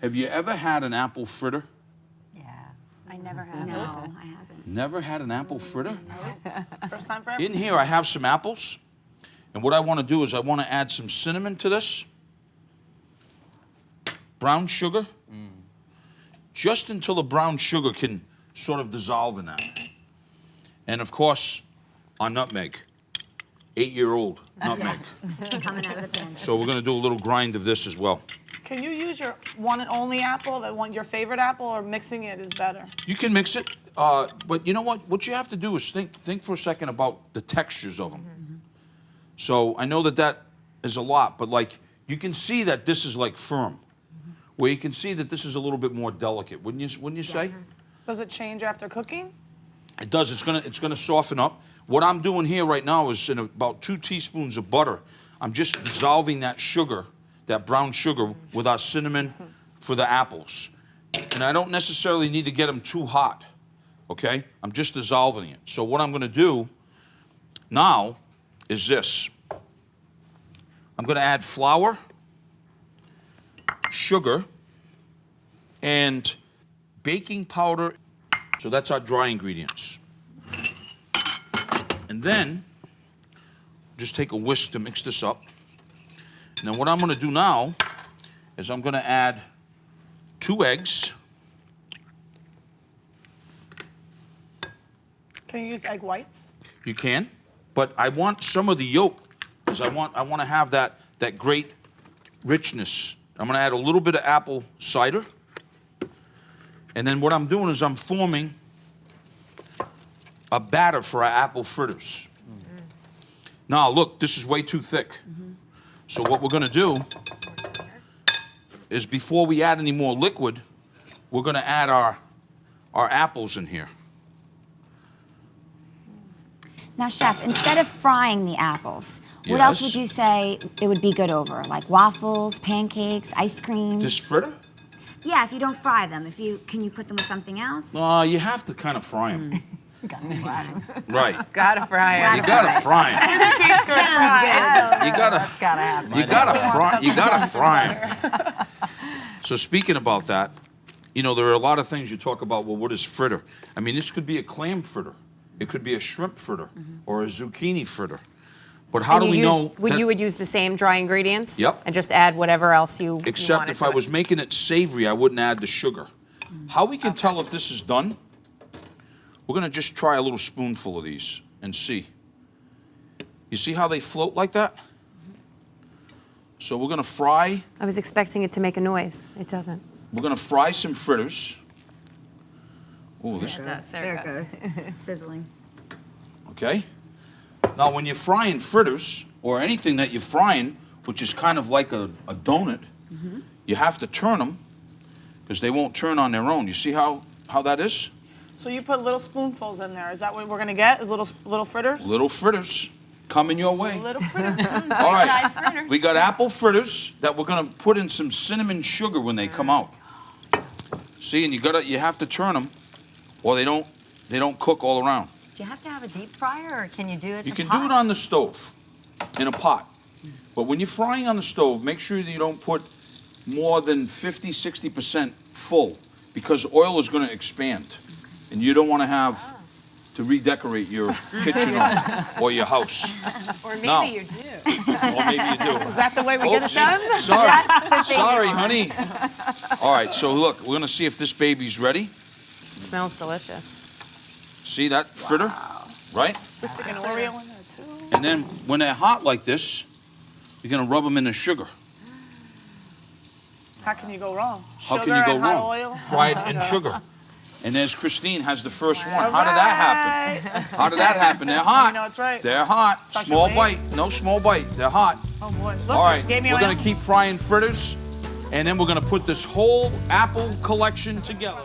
Have you ever had an apple fritter? Yeah. I never have. No, I haven't. Never had an apple fritter? First time for In here, I have some apples. And what I want to do is I want to add some cinnamon to this. Brown sugar. Just until the brown sugar can sort of dissolve in that. And of course, our nutmeg. 8-year-old nutmeg. Coming out of the bin. So we're going to do a little grind of this as well. Can you use your one and only apple, your favorite apple, or mixing it is better? You can mix it, but you know what? What you have to do is think for a second about the textures of them. So I know that is a lot, but like you can see that this is like firm, where you can see that this is a little bit more delicate. Wouldn't you say? Does it change after cooking? It does. It's gonna soften up. What I'm doing here right now is in about 2 teaspoons of butter. I'm just dissolving that sugar, that brown sugar, with our cinnamon for the apples. And I don't necessarily need to get them too hot, okay? I'm just dissolving it. So what I'm gonna do now is this. I'm gonna add flour, sugar, and baking powder. So that's our dry ingredients. And then, just take a whisk to mix this up. And then what I'm gonna do now is I'm gonna add 2 eggs. Can you use egg whites? You can, but I want some of the yolk because I want to have that great richness. I'm gonna add a little bit of apple cider. And then what I'm doing is I'm forming a batter for our apple fritters. Now, look, this is way too thick. So what we're gonna do is before we add any more liquid, we're gonna add our apples in here. Now, Chef, instead of frying the apples, what else would you say it would be good over? Like waffles, pancakes, ice cream? This fritter? Yeah, if you don't fry them, can you put them with something else? You have to kind of fry them. Right. Gotta fry it. You gotta fry them. Tastes good fried. You gotta happen. You gotta fry them. So speaking about that, you know, there are a lot of things you talk about. Well, what is fritter? I mean, this could be a clam fritter. It could be a shrimp fritter or a zucchini fritter. But how do we know? You would use the same dry ingredients? Yep. And just add whatever else you Except wanted if to I it. was making it savory, I wouldn't add the sugar. How we can tell if this is done? We're gonna just try a little spoonful of these and see. You see how they float like that? So we're gonna fry. I was expecting it to make a noise. It doesn't. We're gonna fry some fritters. Oh, this. There it goes. Sizzling. Okay. Now, when you're frying fritters or anything that you're frying, which is kind of like a donut, you have to turn them because they won't turn on their own. You see how that is? So you put little spoonfuls in there. Is that what we're gonna get? Is little fritters? Little fritters coming your way. Little fritters. All right. We got apple fritters that we're gonna put in some cinnamon sugar when they come out. See, and you have to turn them, or they don't cook all around. Do you have to have a deep fryer, or can you do it? You can do it on the stove, in a pot. But when you're frying on the stove, make sure that you don't put more than 50–60% full, because oil is going to expand, and you don't want to have to redecorate your kitchen or your house. Or maybe you do. Or maybe you do. Is that the way we get it done? Sorry, honey. All right, so look, we're going to see if this baby's ready. It smells delicious. See that fritter? Right? We're sticking Oreo in there too. And then when they're hot like this, you're going to rub them in the sugar. How can you go wrong? How Sugar can you go and hot wrong? oil? Fried and sugar. And there's Christine has the first one. How did that happen? How did that happen? They're hot. You know it's right. They're hot. Such a Small weight. bite. No small bite. They're hot. Oh boy. Look, All right. gave me We're oil. going to keep frying fritters. And then we're going to put this whole apple collection together.